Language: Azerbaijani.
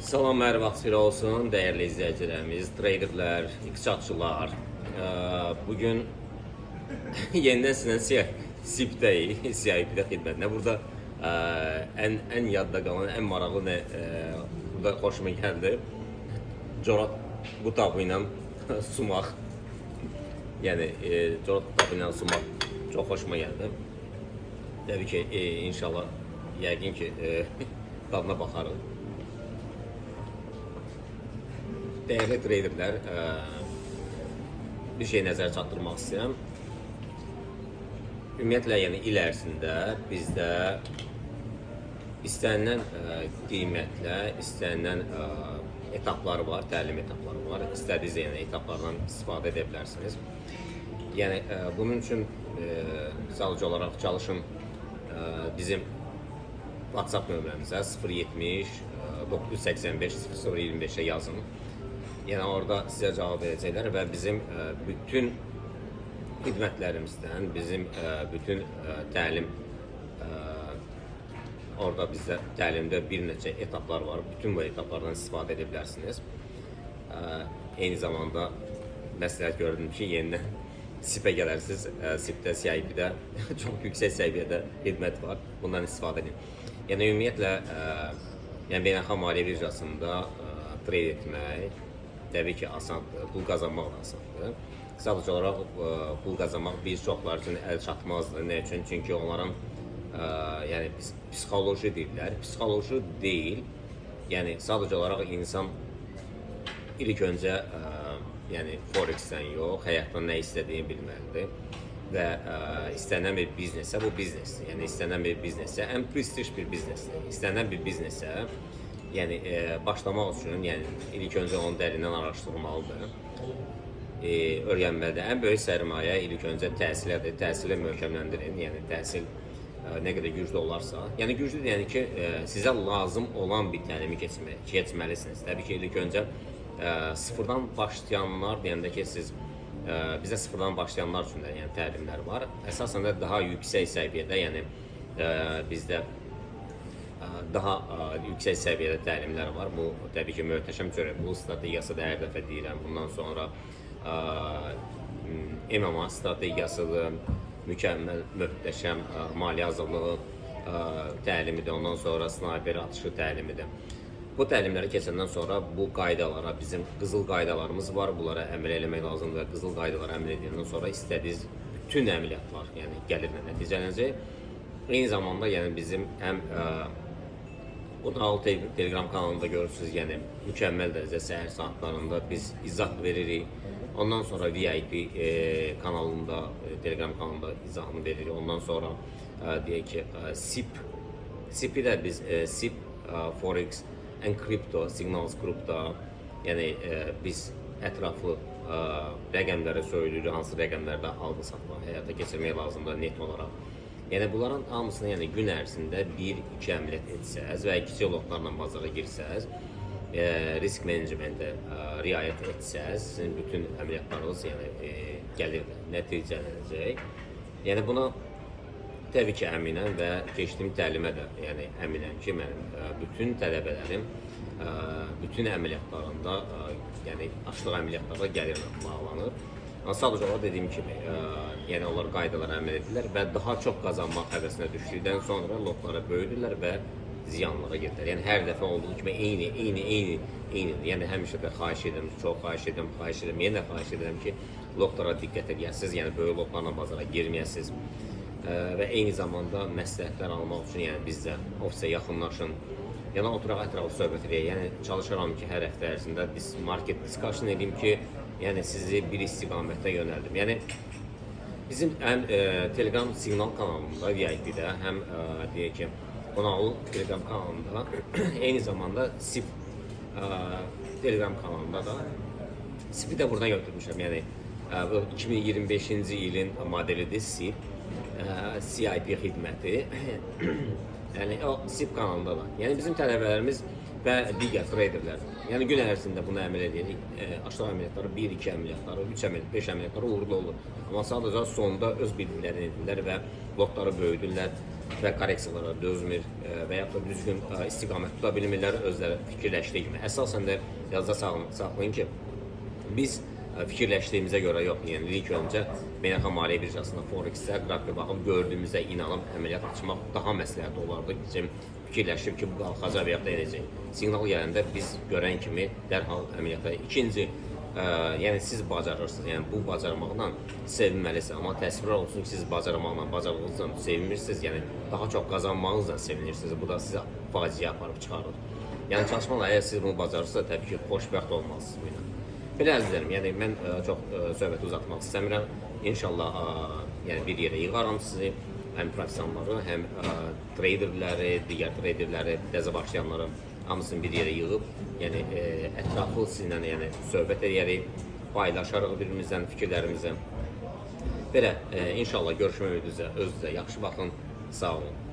Salam, hər vaxt xeyir olsun, dəyərli izləyicilərimiz, traderlər, iqtisadçılar. Bugün yenidən sizlə SIP-dəyik, CIP-də xidmətinə. Burada ən yadda qalan, ən maraqlı burada xoşuma gəldi. Corab qutabı ilə sumaq. Yəni, corab qutabı ilə sumaq çox xoşuma gəldi. Təbii ki, inşallah, yəqin ki, dadına baxarıq. Dəyərli traderlər, bir şey nəzərə çatdırmaq istəyirəm. Ümumiyyətlə, yəni il ərzində bizdə istənilən qiymətlə, istənilən etaplar var, təlim etapları var. İstədiyiniz yəni etaplardan istifadə edə bilərsiniz. Yəni, bunun üçün sadəcə olaraq çalışın bizim WhatsApp nömrəmizə 070 985 0025-ə yazın. Yəni orada sizə cavab verəcəklər və bizim bütün xidmətlərimizdən, bizim bütün təlim, orada bizdə təlimdə bir neçə etaplar var. Bütün bu etaplardan istifadə edə bilərsiniz. Eyni zamanda məsləhət gördüm ki, yenidən SIP-ə gələrsiniz. SIP-də, CIP-də çox yüksək səviyyədə xidmət var. Bundan istifadə edin. Yəni ümumiyyətlə, beynəlxalq maliyyə birjasında trade etmək təbii ki, asandır, pul qazanmaq da asandır. Sadəcə olaraq pul qazanmaq bir çoxlar üçün əl çatmazdır. Nə üçün? Çünki onların yəni psixoloji deyirlər. Psixoloji deyil. Yəni sadəcə olaraq insan ilk öncə yəni Forex-dən yox, həyatdan nə istədiyini bilməlidir. Və istənilən bir biznesə bu biznesdir. Yəni istənilən bir biznesə, ən prestij bir biznesdir. İstənilən bir biznesə yəni başlamaq üçün, yəni ilk öncə onu dərindən araşdırmalıdır, öyrənməlidir. Ən böyük sərmayə ilk öncə təhsilədir. Təhsili möhkəmləndirin. Yəni təhsil nə qədər güclü olarsa, yəni güclüdür, yəni ki, sizə lazım olan bir təlimi keçməlisiniz. Təbii ki, ilk öncə sıfırdan başlayanlar deyəndə ki, siz bizə sıfırdan başlayanlar üçün də yəni təlimlər var. Əsasən də daha yüksək səviyyədə, yəni bizdə daha yüksək səviyyədə təlimlər var. Bu təbii ki, möhtəşəm çörəkpul strategiyasıdır, hər dəfə deyirəm. Bundan sonra MMA strategiyasıdır, mükəmməl, möhtəşəm maliyyə hazırlığı təlimidir. Ondan sonra snayper atışı təlimidir. Bu təlimləri keçəndən sonra bu qaydalara, bizim qızıl qaydalarımız var. Bunlara əməl eləmək lazımdır və qızıl qaydalara əməl edəndən sonra istədiyiniz bütün əməliyyatlar yəni gəlirlə nəticələnəcək. Eyni zamanda yəni bizim həm Odalı Telegram kanalında görürsünüz, yəni mükəmməl dərəcədə səhər saatlarında biz izah veririk. Ondan sonra VIP kanalında, Telegram kanalında izahını veririk. Ondan sonra deyək ki, SIP-i də biz SIP, Forex and Crypto Signals Group'da yəni biz ətraflı rəqəmləri söylüyoruz, hansı rəqəmlərdə aldı-satma həyata keçirmək lazımdır net olaraq. Yəni bunların hamısını yəni gün ərzində 1-2 əməliyyat etsəz və kiçik lotlarla bazara girsəz, risk menecmentə riayət etsəz, sizin bütün əməliyyatlarınız yəni gəlir nəticələnəcək. Yəni buna təbii ki, əminəm və keçdiyim təlimə də yəni əminəm ki, mənim bütün tələbələrim bütün əməliyyatlarında, yəni açlıq əməliyyatlarda gəlirlə bağlanır. Sadəcə olaraq dediyim kimi, yəni onlar qaydalara əməl edirlər və daha çox qazanmaq həvəsinə düşdükdən sonra lotları böyüdürlər və ziyanlara gedirlər. Yəni hər dəfə olduğu kimi eyni. Yəni həmişə də xahiş edirəm, çox xahiş edirəm, yenə xahiş edirəm ki, lotlara diqqət edəsiniz, yəni böyük lotlarla bazara girməyəsiniz və eyni zamanda məsləhətlər almaq üçün yəni bizdə ofisə yaxınlaşın. Yəni oturaq ətraflı söhbət edək. Yəni çalışaram ki, hər həftə ərzində market discussion edeyim ki, yəni sizi bir istiqamətə yönəldim. Yəni bizim həm Telegram siqnal kanalında, VIP-də, həm deyək ki, Onalı Telegram kanalında, eyni zamanda SIP Telegram kanalında da SIP-i də buradan götürmüşəm. Yəni 2025-ci ilin modelidir SIP, CIP xidməti. Yəni o SIP kanalında da. Yəni bizim tələbələrimiz və digər traderlər. Yəni gün ərzində bunu əməl edirik. Aşağı əməliyyatları 1, 2 əməliyyatları, 3 əməliyyat, 5 əməliyyatları uğurlu olur. Amma sadəcə sonda öz bildiklərini edirlər və lotları böyüdürlər və korreksiyalara dözmür və yaxud da düzgün istiqamət tuta bilmirlər özləri fikirləşdiyi kimi. Əsasən də yazda saxlayın ki, biz fikirləşdiyimizə görə yox, yəni ilk öncə beynəlxalq maliyyə birjasında Forex-də qrafikə baxıb gördüyümüzdə inanıb əməliyyat açmaq daha məsləhət olardı ki, fikirləşib ki, bu qalxacaq və ya da edəcək. Siqnal gələndə biz görən kimi dərhal əməliyyata. İkinci, yəni siz bacarırsınız, yəni bu bacarmaqla sevinməlisiniz, amma təsvir olsun ki, siz bacarmaqla, bacarığınızla sevinmirsiniz, yəni daha çox qazanmağınızla sevinirsiniz, bu da sizə faciə aparıb çıxarır. Yəni çalışmalar, əgər siz bunu bacarırsınız, təbii ki, xoşbəxt olmalısınız bu ilə. Belə əzizlərim, yəni mən çox söhbəti uzatmaq istəmirəm. İnşallah yəni bir yerə yığaram sizi, həm professionalları, həm traderləri, digər traderləri, təzə başlayanları hamısını bir yerə yığıb, yəni ətraflı sizinlə yəni söhbət edərik, paylaşarıq birimizdən fikirlərimizi. Belə inşallah görüşmək üzrə, özünüzə yaxşı baxın, sağ olun.